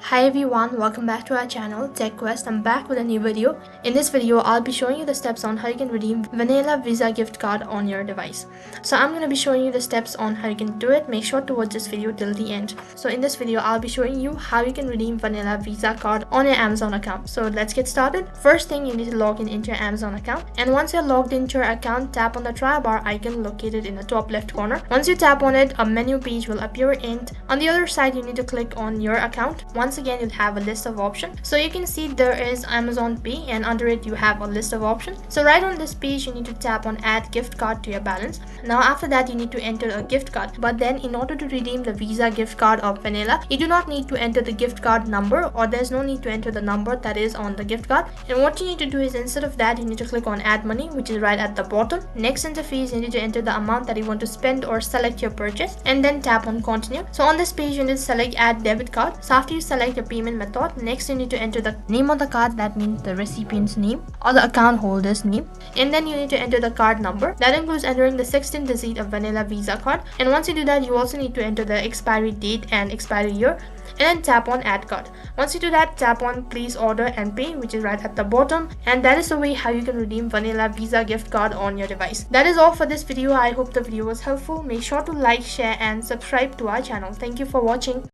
Hi everyone, welcome back to our channel TechQuest. I'm back with a new video. In this video, I'll be showing you the steps on how you can redeem vanilla Visa gift card on your device. So I'm going to be showing you the steps on how you can do it. Make sure to watch this video till the end. So in this video, I'll be showing you how you can redeem vanilla Visa card on your Amazon account. So let's get started. First thing, you need to log into your Amazon account. And once you're logged into your account, tap on the try bar icon located in the top left corner. Once you tap on it, a menu page will appear, and on the other side, you need to click on your account. Once again, you'll have a list of options. So you can see there is Amazon Pay, and under it you have a list of options. So right on this page, you need to tap on add gift card to your balance. Now after that, you need to enter a gift card, but then in order to redeem the Visa gift card of vanilla, you do not need to enter the gift card number, or there's no need to enter the number that is on the gift card. And what you need to do is, instead of that, you need to click on add money, which is right at the bottom. Next interface, you need to enter the amount that you want to spend or select your purchase, and then tap on continue. So on this page, you need to select add debit card. So after you select your payment method, next you need to enter the name of the card, that means the recipient's name or the account holder's name, and then you need to enter the card number. That includes entering the 16th digit of vanilla Visa card. And once you do that, you also need to enter the expiry date and expiry year, and then tap on add card. Once you do that, tap on please order and pay, which is right at the bottom. And that is the way how you can redeem vanilla Visa gift card on your device. That is all for this video. I hope the video was helpful. Make sure to like, share and subscribe to our channel. Thank you for watching.